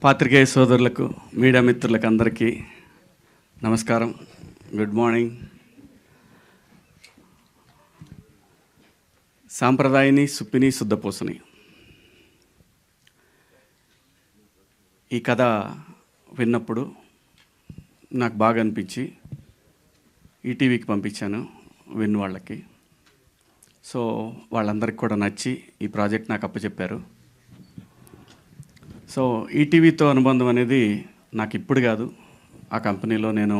పాత్రికేయ సోదరులకు, మీడియా మిత్రులకు అందరికీ నమస్కారం. Good morning. సాంప్రదాయని సుప్పిని శుద్ధపూసని ఈ కథ విన్నప్పుడు నాకు బాగా అనిపించి ఈటీవీకి పంపించాను విన్ వాళ్ళకి. సో వాళ్ళందరికీ కూడా నచ్చి ఈ ప్రాజెక్ట్ నాకు అప్పచెప్పారు. సో ఈటీవీతో అనుబంధం అనేది నాకు ఇప్పుడు కాదు, ఆ కంపెనీలో నేను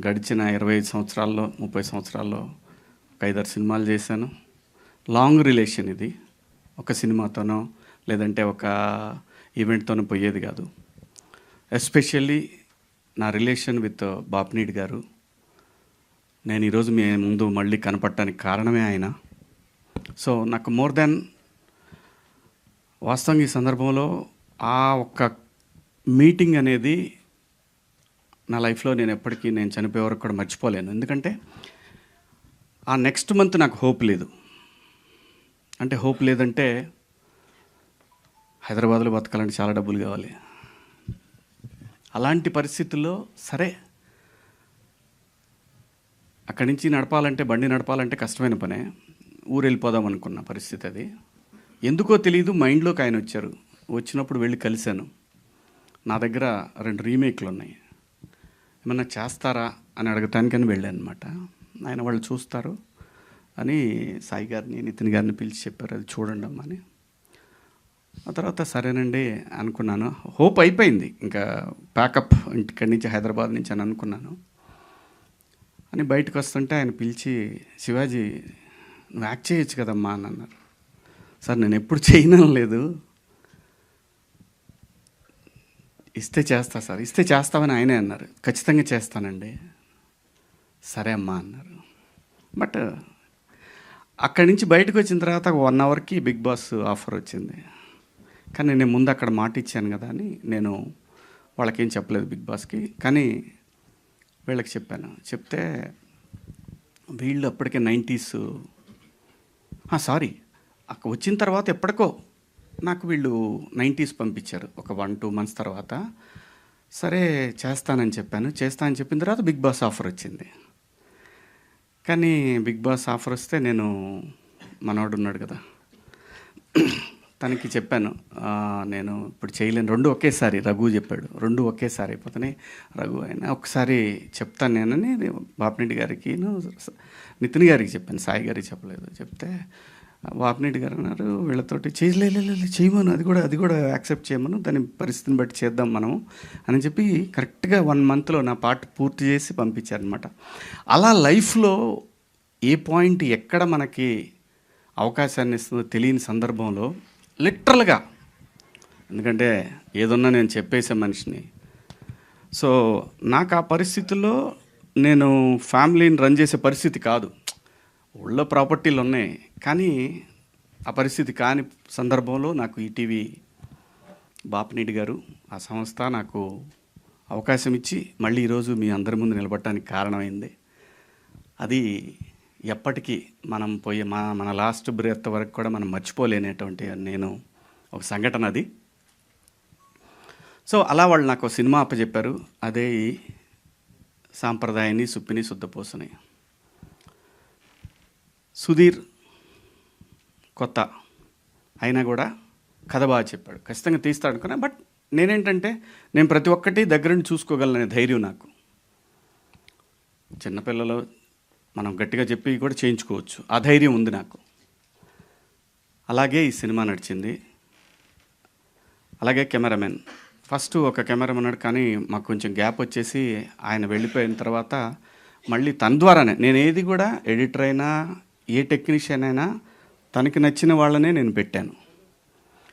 గడిచిన 25 సంవత్సరాల్లో 30 సంవత్సరాల్లో ఒక 5-6 సినిమాలు చేశాను. లాంగ్ రిలేషన్ ఇది. ఒక సినిమాతోనో లేదంటే ఒక ఈవెంట్తోనో పోయేది కాదు. ఎస్పెషల్లీ నా రిలేషన్ విత్ బాపినీడి గారు. నేను ఈరోజు మీ ముందు మళ్ళీ కనపడటానికి కారణమే ఆయన. సో నాకు మోర్ దెన్ వాస్తవంగా ఈ సందర్భంలో ఆ ఒక్క మీటింగ్ అనేది నా లైఫ్లో నేను ఎప్పటికీ నేను చనిపోయే వరకు కూడా మర్చిపోలేను. ఎందుకంటే ఆ నెక్స్ట్ మంత్ నాకు హోప్ లేదు. అంటే హోప్ లేదంటే హైదరాబాద్లో బతకాలంటే చాలా డబ్బులు కావాలి. అలాంటి పరిస్థితుల్లో సరే అక్కడి నుంచి నడపాలంటే, బండి నడపాలంటే కష్టమైన పనే. ఊరు వెళ్ళిపోదాం అనుకున్న పరిస్థితి అది. ఎందుకో తెలియదు, మైండ్లోకి ఆయన వచ్చారు. వచ్చినప్పుడు వెళ్ళి కలిశాను. నా దగ్గర 2 రీమేక్లు ఉన్నాయి, ఏమన్నా చేస్తారా అని అడగటానికని వెళ్ళాను అనమాట. ఆయన వాళ్ళు చూస్తారు అని సాయి గారిని, నితిన్ గారిని పిలిచి చెప్పారు, అది చూడండి అమ్మా అని. ఆ తర్వాత సరేనండి అనుకున్నాను. హోప్ అయిపోయింది, ఇంకా ప్యాకప్ ఇంటిక్కడి నుంచి హైదరాబాద్ నుంచి అని అనుకున్నాను. అని బయటకు వస్తుంటే ఆయన పిలిచి, శివాజీ నువ్వు యాక్ట్ చేయొచ్చు కదమ్మా అని అన్నారు. సార్ నేను ఎప్పుడు చేయను లేదు, ఇస్తే చేస్తా సార్, ఇస్తే చేస్తామని ఆయనే అన్నారు. ఖచ్చితంగా చేస్తానండి. సరే అమ్మా అన్నారు. బట్ అక్కడి నుంచి బయటకు వచ్చిన తర్వాత 1 అవర్కి బిగ్ బాస్ ఆఫర్ వచ్చింది. కానీ నేను ముందు అక్కడ మాట ఇచ్చాను కదా అని నేను వాళ్ళకేం చెప్పలేదు బిగ్ బాస్కి. కానీ వీళ్ళకి చెప్పాను. చెప్తే వీళ్ళు అప్పటికే 90s సారీ అక్కడ వచ్చిన తర్వాత ఎప్పటికో నాకు వీళ్ళు 90s పంపించారు ఒక 1-2 మంత్స్ తర్వాత. సరే చేస్తానని చెప్పాను. చేస్తానని చెప్పిన తర్వాత బిగ్ బాస్ ఆఫర్ వచ్చింది. కానీ బిగ్ బాస్ ఆఫర్ వస్తే నేను, మనవాడు ఉన్నాడు కదా, తనకి చెప్పాను నేను ఇప్పుడు చేయలేను, 2 ఒకేసారి. రఘు చెప్పాడు 2 ఒకేసారి అయిపోతున్నాయి. రఘు అయినా ఒకసారి చెప్తాను నేనని బాపినీడి గారికి, నితిన్ గారికి చెప్పాను, సాయి గారికి చెప్పలేదు. చెప్తే బాపినీడి గారు అన్నారు వీళ్ళతోటి చేయమను, అది కూడా యాక్సెప్ట్ చేయమను, దాని పరిస్థితిని బట్టి చేద్దాం మనం అని చెప్పి కరెక్ట్గా 1 మంత్లో నా పార్ట్ పూర్తి చేసి పంపించారనమాట. అలా లైఫ్లో ఏ పాయింట్ ఎక్కడ మనకి అవకాశాన్ని ఇస్తుందో తెలియని సందర్భంలో లిటరల్గా, ఎందుకంటే ఏదన్నా నేను చెప్పేసే మనిషిని. సో నాకు ఆ పరిస్థితుల్లో నేను ఫ్యామిలీని రన్ చేసే పరిస్థితి కాదు. ఊళ్ళో ప్రాపర్టీలు ఉన్నాయి, కానీ ఆ పరిస్థితి కాని సందర్భంలో నాకు ఈటీవీ బాపినీడి గారు, ఆ సంస్థ నాకు అవకాశం ఇచ్చి మళ్ళీ ఈరోజు మీ అందరి ముందు నిలబడటానికి కారణమైంది. అది ఎప్పటికీ మనం పోయే మన లాస్ట్ బ్రెత్ వరకు కూడా మనం మర్చిపోలేనటువంటి నేను ఒక సంఘటన అది. సో అలా వాళ్ళు నాకు సినిమా అప్పచెప్పారు. అదే ఈ సాంప్రదాయాన్ని సుప్పిని శుద్ధపూసని. సుధీర్ కొత్త అయినా కూడా కథ బాగా చెప్పాడు, ఖచ్చితంగా తీస్తాడు అనుకున్నా. బట్ నేనేంటంటే నేను ప్రతి ఒక్కటి దగ్గరుండి చూసుకోగలననే ధైర్యం నాకు. చిన్నపిల్లలు మనం గట్టిగా చెప్పి కూడా చేయించుకోవచ్చు, ఆ ధైర్యం ఉంది నాకు. అలాగే ఈ సినిమా నడిచింది. అలాగే కెమెరామెన్, ఫస్ట్ ఒక కెమెరామెన్ ఉన్నాడు, కానీ మాకు కొంచెం గ్యాప్ వచ్చేసి ఆయన వెళ్ళిపోయిన తర్వాత మళ్ళీ తన ద్వారానే నేను ఏది కూడా, ఎడిటర్ అయినా ఏ టెక్నీషియన్ అయినా తనకి నచ్చిన వాళ్ళనే నేను పెట్టాను.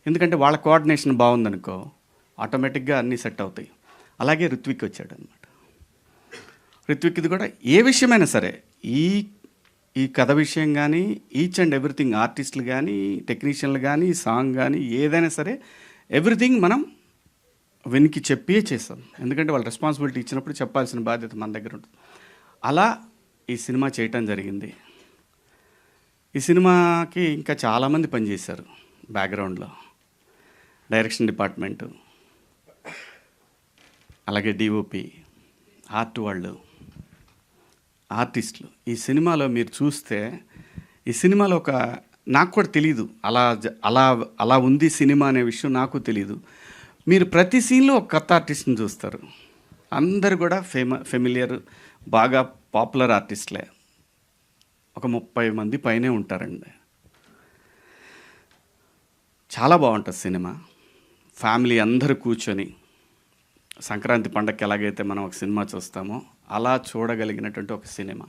ఎందుకంటే వాళ్ళ కోఆర్డినేషన్ బాగుందనుకో ఆటోమేటిక్గా అన్నీ సెట్ అవుతాయి. అలాగే రిత్విక్ వచ్చాడు అనమాట. రిత్విక్ది కూడా ఏ విషయమైనా సరే, ఈ కథ విషయం కానీ, ఈచ్ అండ్ ఎవ్రీథింగ్, ఆర్టిస్టులు కానీ, టెక్నీషియన్లు కానీ, సాంగ్ కానీ, ఏదైనా సరే ఎవ్రీథింగ్ మనం వెనికి చెప్పే చేస్తాం. ఎందుకంటే వాళ్ళు రెస్పాన్సిబిలిటీ ఇచ్చినప్పుడు చెప్పాల్సిన బాధ్యత మన దగ్గర ఉంటుంది. అలా ఈ సినిమా చేయటం జరిగింది. ఈ సినిమాకి ఇంకా చాలామంది పనిచేశారు బ్యాక్గ్రౌండ్లో. డైరెక్షన్ డిపార్ట్మెంటు, అలాగే డిఓపి, ఆర్ట్ వాళ్ళు, ఆర్టిస్టులు. ఈ సినిమాలో మీరు చూస్తే ఈ సినిమాలో ఒక నాకు కూడా తెలీదు అలా అలా ఉంది సినిమా అనే విషయం నాకు తెలీదు. మీరు ప్రతి సీన్లో ఒక కొత్త ఆర్టిస్ట్ని చూస్తారు. అందరు కూడా ఫెమిలియర్ బాగా పాపులర్ ఆర్టిస్టులే. ఒక 30 మంది పైనే ఉంటారండి. చాలా బాగుంటుంది సినిమా. ఫ్యామిలీ అందరూ కూర్చొని సంక్రాంతి పండగకి ఎలాగైతే మనం ఒక సినిమా చూస్తామో అలా చూడగలిగినటువంటి ఒక సినిమా.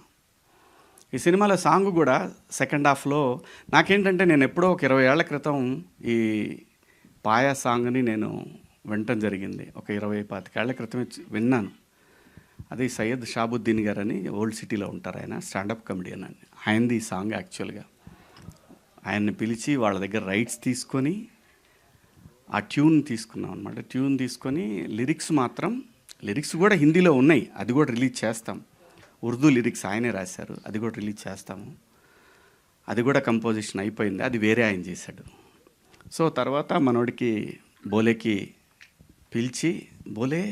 ఈ సినిమాలో సాంగ్ కూడా సెకండ్ హాఫ్లో నాకేంటంటే నేను ఎప్పుడో ఒక 20 ఏళ్ల క్రితం ఈ పాయా సాంగ్ని నేను వినటం జరిగింది. ఒక 20-25 ఏళ్ల క్రితమే విన్నాను. అది సయ్యద్ షాబుద్దీన్ గారు అని ఓల్డ్ సిటీలో ఉంటారు. ఆయన స్టాండప్ కమెడియన్ అని. ఆయనది ఈ సాంగ్ యాక్చువల్గా. ఆయన్ని పిలిచి వాళ్ళ దగ్గర రైట్స్ తీసుకొని ఆ ట్యూన్ తీసుకున్నాం అనమాట. ట్యూన్ తీసుకొని లిరిక్స్ కూడా హిందీలో ఉన్నాయి. అది కూడా రిలీజ్ చేస్తాం. ఉర్దూ లిరిక్స్ ఆయనే రాశారు. అది కూడా రిలీజ్ చేస్తాము. అది కూడా కంపోజిషన్ అయిపోయింది. అది వేరే ఆయన చేశాడు. సో తర్వాత మనోడికి బోలేకి పిలిచి, బోలే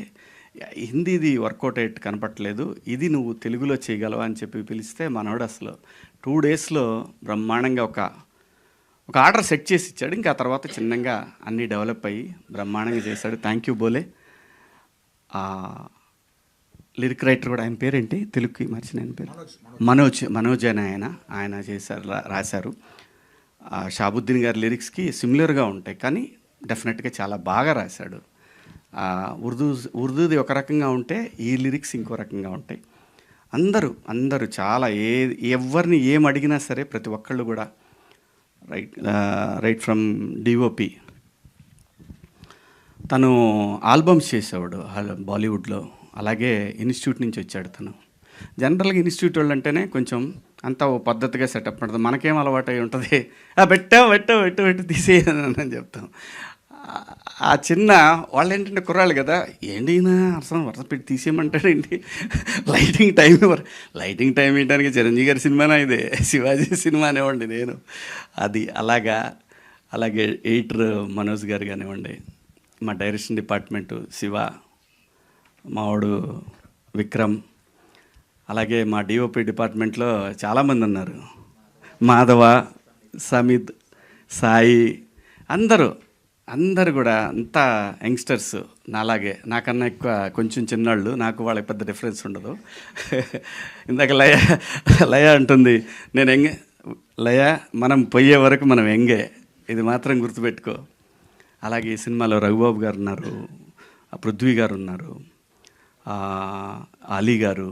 హిందీది వర్కౌట్ అయ్యేట్టు కనపట్లేదు, ఇది నువ్వు తెలుగులో చేయగలవా అని చెప్పి పిలిస్తే మనోడు అసలు 2 డేస్లో బ్రహ్మాండంగా ఒక ఆర్డర్ సెట్ చేసి ఇచ్చాడు. ఇంకా ఆ తర్వాత చిన్నగా అన్నీ డెవలప్ అయ్యి బ్రహ్మాండంగా చేశాడు. థ్యాంక్ యూ బోలే. లిరిక్ రైటర్ కూడా, ఆయన పేరేంటి తెలుగుకి మర్చిన ఆయన పేరు, మనోజ్ అని ఆయన చేశారు, రాశారు. షాబుద్దీన్ గారి లిరిక్స్కి సిమిలర్గా ఉంటాయి, కానీ డెఫినెట్గా చాలా బాగా రాశాడు. ఉర్దూది ఒక రకంగా ఉంటే ఈ లిరిక్స్ ఇంకో రకంగా ఉంటాయి. అందరూ చాలా ఎవరిని ఏం అడిగినా సరే ప్రతి ఒక్కళ్ళు కూడా రైట్ ఫ్రమ్ డిఓపి. తను ఆల్బమ్స్ చేసేవాడు బాలీవుడ్లో. అలాగే ఇన్స్టిట్యూట్ నుంచి వచ్చాడు తను. జనరల్గా ఇన్స్టిట్యూట్ వాళ్ళు అంటేనే కొంచెం అంతా ఓ పద్ధతిగా సెటప్ ఉంటుంది. మనకేం అలవాటు అయి ఉంటుంది, పెట్టు తీసేయని చెప్తాం. ఆ చిన్న వాళ్ళు ఏంటంటే కుర్రాళ్ళు కదా, ఏంటి వరుస పెట్టి తీసేయమంటాడు ఏంటి, లైటింగ్ టైం వేయడానికి చిరంజీవి గారి సినిమానా ఇదే, శివాజీ సినిమా అనేవ్వండి నేను. అది అలాగే ఎడిటర్ మనోజ్ గారు కానివ్వండి, మా డైరెక్షన్ డిపార్ట్మెంటు శివ, మావాడు విక్రమ్, అలాగే మా డిఓపి డిపార్ట్మెంట్లో చాలామంది ఉన్నారు. మాధవ, సమిత్, సాయి, అందరూ కూడా అంతా యంగ్స్టర్స్ నాలాగే, నాకన్నా ఎక్కువ కొంచెం చిన్నాళ్ళు. నాకు వాళ్ళకి పెద్ద డిఫరెన్స్ ఉండదు. ఇందాక లయ అంటుంది, నేను ఎంగే లయ, మనం పోయే వరకు మనం ఎంగే, ఇది మాత్రం గుర్తుపెట్టుకో. అలాగే ఈ సినిమాలో రఘుబాబు గారు ఉన్నారు, పృథ్వీ గారు ఉన్నారు, అలీ గారు,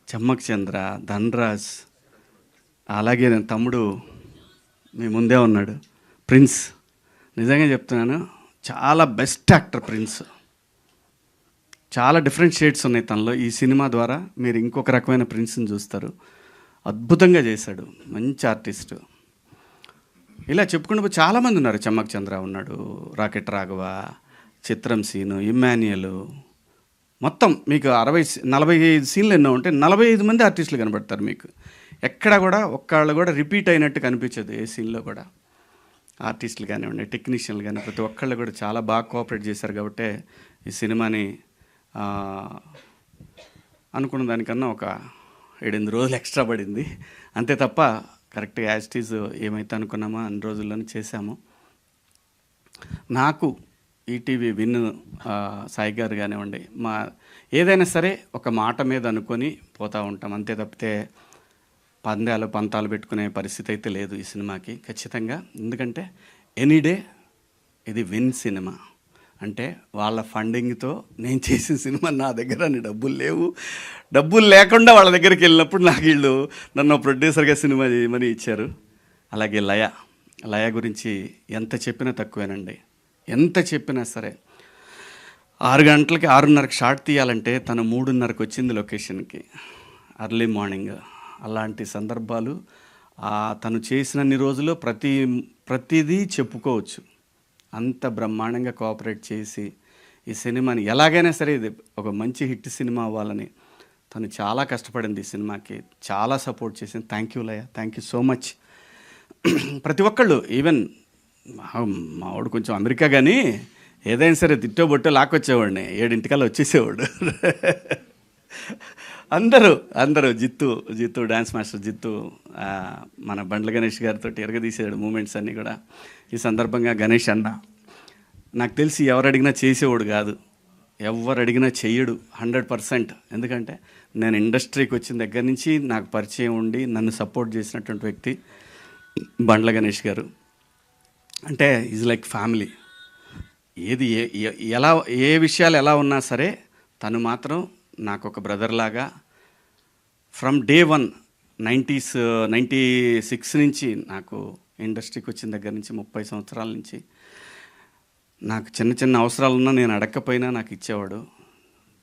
చమ్మక్ చంద్ర, ధన్రాజ్, అలాగే నేను తమ్ముడు మీ ముందే ఉన్నాడు ప్రిన్స్. నిజంగా చెప్తున్నాను, చాలా బెస్ట్ యాక్టర్ ప్రిన్స్. చాలా డిఫరెంట్ షేడ్స్ ఉన్నాయి తనలో. ఈ సినిమా ద్వారా మీరు ఇంకొక రకమైన ప్రిన్స్ని చూస్తారు. అద్భుతంగా చేశాడు, మంచి ఆర్టిస్టు. ఇలా చెప్పుకుంటూ చాలామంది ఉన్నారు. చమ్మక్ చంద్ర ఉన్నాడు, రాకెట్ రాఘవ, చిత్రం సీను, ఇమ్మాన్యుయల్, మొత్తం మీకు 45 సీన్లు ఎన్నో ఉంటే 45 మంది ఆర్టిస్టులు కనబడతారు మీకు. ఎక్కడ కూడా ఒక్కళ్ళు కూడా రిపీట్ అయినట్టు కనిపించదు ఏ సీన్లో కూడా. ఆర్టిస్టులు కానివ్వండి, టెక్నీషియన్లు కానీ ప్రతి ఒక్కళ్ళు కూడా చాలా బాగా కోఆపరేట్ చేశారు. కాబట్టి ఈ సినిమాని అనుకున్న దానికన్నా ఒక 7-8 రోజులు ఎక్స్ట్రా పడింది అంతే తప్ప, కరెక్ట్గా యాజ్ ఇట్ ఈజ్ ఏమైతే అనుకున్నామో అన్ని రోజుల్లోనే చేశాము. నాకు ఈటీవీ విన్ సాయి గారు కానివ్వండి, ఏదైనా సరే ఒక మాట మీద అనుకొని పోతూ ఉంటాం అంతే తప్పితే పంతాలు పెట్టుకునే పరిస్థితి అయితే లేదు ఈ సినిమాకి ఖచ్చితంగా. ఎందుకంటే ఎనీడే ఇది విన్ సినిమా అంటే వాళ్ళ ఫండింగ్తో నేను చేసిన సినిమా. నా దగ్గర డబ్బులు లేకుండా వాళ్ళ దగ్గరికి వెళ్ళినప్పుడు నాకు వీళ్ళు నన్ను ప్రొడ్యూసర్గా సినిమా చేయమని ఇచ్చారు. అలాగే లయ గురించి ఎంత చెప్పినా తక్కువేనండి. ఎంత చెప్పినా సరే 6 గంటలకి 6:30కి షాట్ తీయాలంటే తను 3:30కి వచ్చింది లొకేషన్కి, అర్లీ మార్నింగ్. అలాంటి సందర్భాలు తను చేసినన్ని రోజులు ప్రతిదీ చెప్పుకోవచ్చు. అంత బ్రహ్మాండంగా కోఆపరేట్ చేసి ఈ సినిమాని ఎలాగైనా సరే ఇది ఒక మంచి హిట్ సినిమా అవ్వాలని తను చాలా కష్టపడింది. ఈ సినిమాకి చాలా సపోర్ట్ చేసింది. Thank you Laya, thank you so much. ప్రతి ఒక్కళ్ళు, ఈవెన్ మావాడు కొంచెం అమెరికా కానీ ఏదైనా సరే తిట్టో బొట్టో లాక్కొచ్చేవాడిని, 7 వచ్చేసేవాడు. అందరూ అందరూ జిత్తు డ్యాన్స్ మాస్టర్ జిత్తు మన బండ్ల గణేష్ గారితో ఎరగదీసాడు మూమెంట్స్ అన్నీ కూడా. ఈ సందర్భంగా గణేష్ అన్న నాకు తెలిసి ఎవరు అడిగినా చేసేవాడు కాదు, ఎవరు అడిగినా చెయ్యడు 100%. ఎందుకంటే నేను ఇండస్ట్రీకి వచ్చిన దగ్గర నుంచి నాకు పరిచయం ఉండి నన్ను సపోర్ట్ చేసినటువంటి వ్యక్తి బండ్ల గణేష్ గారు. అంటే ఈజ్ లైక్ ఫ్యామిలీ. ఏది ఎలా ఏ విషయాలు ఎలా ఉన్నా సరే తను మాత్రం నాకు ఒక బ్రదర్ లాగా ఫ్రమ్ డే 1 96 నుంచి నాకు ఇండస్ట్రీకి వచ్చిన దగ్గర నుంచి 30 సంవత్సరాల నుంచి నాకు చిన్న చిన్న అవసరాలున్నా నేను అడగకపోయినా నాకు ఇచ్చేవాడు.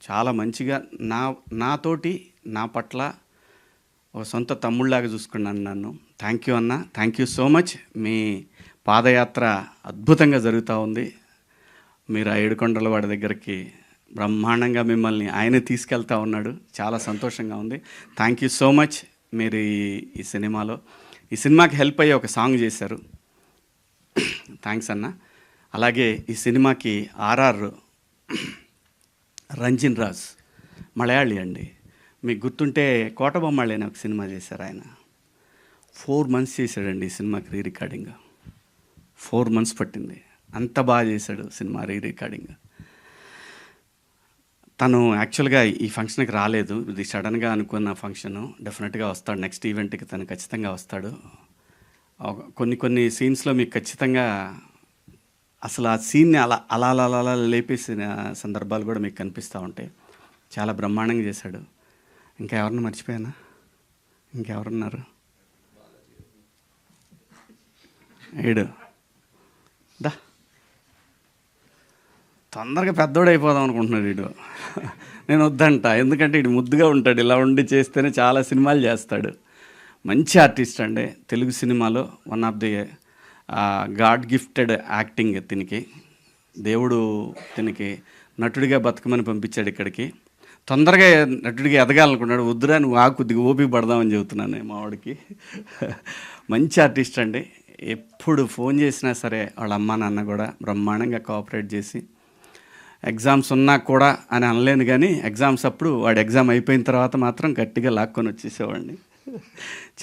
చాలా మంచిగా నాతోటి నా పట్ల ఒక సొంత తమ్ముళ్ళలాగా చూసుకున్నాను నన్ను. థ్యాంక్ యూ అన్న, థ్యాంక్ యూ సో మచ్. మీ పాదయాత్ర అద్భుతంగా జరుగుతూ ఉంది. మీరు ఆ ఏడుకొండల వాడి దగ్గరికి బ్రహ్మాండంగా మిమ్మల్ని ఆయనే తీసుకెళ్తా ఉన్నాడు. చాలా సంతోషంగా ఉంది. Thank you so much. మీరు ఈ సినిమాకి హెల్ప్ అయ్యే ఒక సాంగ్ చేశారు. థ్యాంక్స్ అన్న. అలాగే ఈ సినిమాకి ఆర్ఆర్ రంజిన్ రాజ్ మలయాళీ అండి. మీకు గుర్తుంటే కోటబొమ్మాళి అనే ఒక సినిమా చేశారు ఆయన. 4 months చేశాడండి ఈ సినిమాకి రీ రికార్డింగ్. 4 months పట్టింది. అంత బాగా చేశాడు సినిమా రీ రికార్డింగ్. తను యాక్చువల్గా ఈ ఫంక్షన్కి రాలేదు, ఇది సడన్గా అనుకున్న ఫంక్షను. డెఫినెట్గా వస్తాడు, నెక్స్ట్ ఈవెంట్కి తను ఖచ్చితంగా వస్తాడు. కొన్ని సీన్స్లో మీకు ఖచ్చితంగా అసలు ఆ సీన్ని అలా అలా అలా అలా లేపేసిన సందర్భాలు కూడా మీకు కనిపిస్తూ ఉంటాయి. చాలా బ్రహ్మాండంగా చేశాడు. ఇంకా ఎవరన్నా మర్చిపోయానా? ఇంకెవరున్నారు? ఏడు దా తొందరగా పెద్దోడు అయిపోదాం అనుకుంటున్నాడు వీడు. నేను వద్దంట, ఎందుకంటే వీడు ముద్దుగా ఉంటాడు, ఇలా ఉండి చేస్తేనే చాలా సినిమాలు చేస్తాడు. మంచి ఆర్టిస్ట్ అండి. తెలుగు సినిమాలో one of the god gifted acting. తినికి దేవుడు తినికి నటుడిగా బతకమని పంపించాడు ఇక్కడికి. తొందరగా నటుడిగా ఎదగాలనుకున్నాడు. వద్దురా నువ్వు కొద్దిగా ఓపిక పడదామని చెబుతున్నాను మా వాడికి. మంచి ఆర్టిస్ట్ అండి. ఎప్పుడు ఫోన్ చేసినా సరే వాళ్ళ అమ్మ నాన్న కూడా బ్రహ్మాండంగా కోఆపరేట్ చేసి, ఎగ్జామ్స్ ఉన్నా కూడా అని అనలేను కానీ ఎగ్జామ్స్ అప్పుడు వాడు ఎగ్జామ్ అయిపోయిన తర్వాత మాత్రం గట్టిగా లాక్కొని వచ్చేసేవాడిని.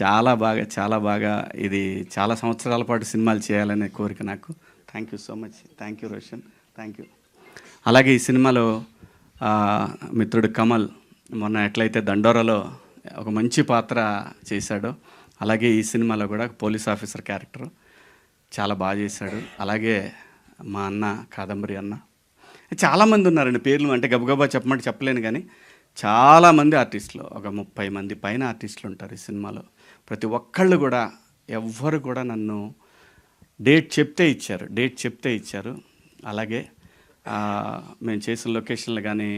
చాలా బాగా ఇది చాలా సంవత్సరాల పాటు సినిమాలు చేయాలనే కోరిక నాకు. Thank you so much. Thank you Roshan, thank you. అలాగే ఈ సినిమాలో మిత్రుడు కమల్ మొన్న ఎట్లయితే దండోరాలో ఒక మంచి పాత్ర చేశాడో, అలాగే ఈ సినిమాలో కూడా పోలీస్ ఆఫీసర్ క్యారెక్టర్ చాలా బాగా చేశాడు. అలాగే మా అన్న కాదంబరి అన్న, చాలామంది ఉన్నారండి. పేర్లు అంటే గబగబా చెప్పమంటే చెప్పలేను కానీ చాలామంది ఆర్టిస్టులు, ఒక 30 మంది పైన ఆర్టిస్టులు ఉంటారు ఈ సినిమాలో. ప్రతి ఒక్కళ్ళు కూడా ఎవ్వరు కూడా నన్ను డేట్ చెప్తే ఇచ్చారు. అలాగే మేము చేసిన లొకేషన్లు కానీ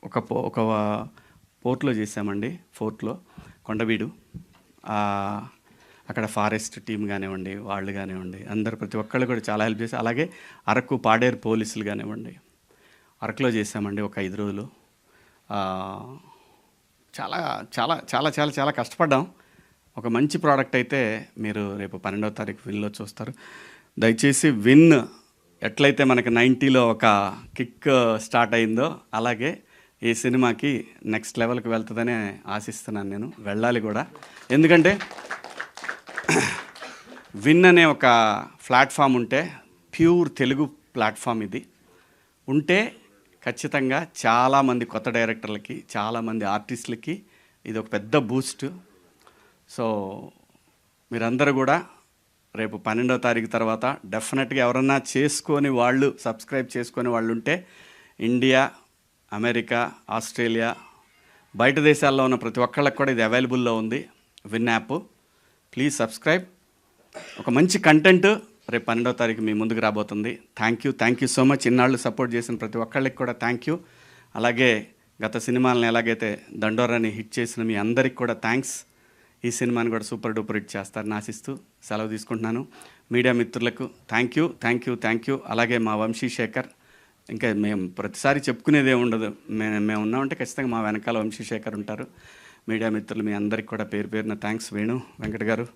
ఒక పోర్ట్లో చేసామండి. ఫోర్ట్లో కొండవీడు, అక్కడ ఫారెస్ట్ టీం కానివ్వండి, వాళ్ళు కానివ్వండి, అందరు ప్రతి ఒక్కళ్ళు కూడా చాలా హెల్ప్ చేశారు. అలాగే అరకు పాడేరు పోలీసులు కానివ్వండి, అరకులో చేసామండి ఒక 5 రోజులు. చాలా చాలా చాలా చాలా చాలా కష్టపడ్డాం. ఒక మంచి ప్రోడక్ట్ అయితే మీరు రేపు 12వ తారీఖు విన్లో చూస్తారు. దయచేసి విన్ ఎట్లయితే మనకి 90లో ఒక కిక్ స్టార్ట్ అయిందో అలాగే ఈ సినిమాకి నెక్స్ట్ లెవెల్కి వెళ్తుందని ఆశిస్తున్నాను. నేను వెళ్ళాలి కూడా. ఎందుకంటే విన్ అనే ఒక ప్లాట్ఫామ్ ఉంటే, ప్యూర్ తెలుగు ప్లాట్ఫామ్ ఇది ఉంటే ఖచ్చితంగా చాలామంది కొత్త డైరెక్టర్లకి, చాలామంది ఆర్టిస్టులకి ఇది ఒక పెద్ద బూస్ట్. సో మీరందరూ కూడా రేపు 12వ తారీఖు తర్వాత డెఫినెట్గా ఎవరన్నా సబ్స్క్రైబ్ చేసుకొని వాళ్ళు ఉంటే ఇండియా, అమెరికా, ఆస్ట్రేలియా, బయట దేశాల్లో ఉన్న ప్రతి ఒక్కళ్ళకి కూడా ఇది అవైలబుల్లో ఉంది. Win app, please subscribe. ఒక మంచి కంటెంట్ రేపు 12వ తారీఖు మీ ముందుకు రాబోతుంది. Thank you so much. ఇన్నాళ్ళు సపోర్ట్ చేసిన ప్రతి ఒక్కళ్ళకి కూడా థ్యాంక్ యూ. అలాగే గత సినిమాలను ఎలాగైతే దండోరాని హిట్ చేసిన మీ అందరికి కూడా థ్యాంక్స్. ఈ సినిమాని కూడా సూపర్ డూపర్ హిట్ చేస్తారని ఆశిస్తూ సెలవు తీసుకుంటున్నాను. మీడియా మిత్రులకు థ్యాంక్ యూ. అలాగే మా వంశీశేఖర్, ఇంకా మేము ప్రతిసారి చెప్పుకునేదే ఉండదు, మేము ఉన్నామంటే ఖచ్చితంగా మా వెనకాల వంశీశేఖర్ ఉంటారు. మీడియా మిత్రులు మీ అందరికి కూడా పేరు పేరున థ్యాంక్స్. వేణు వెంకట గారు,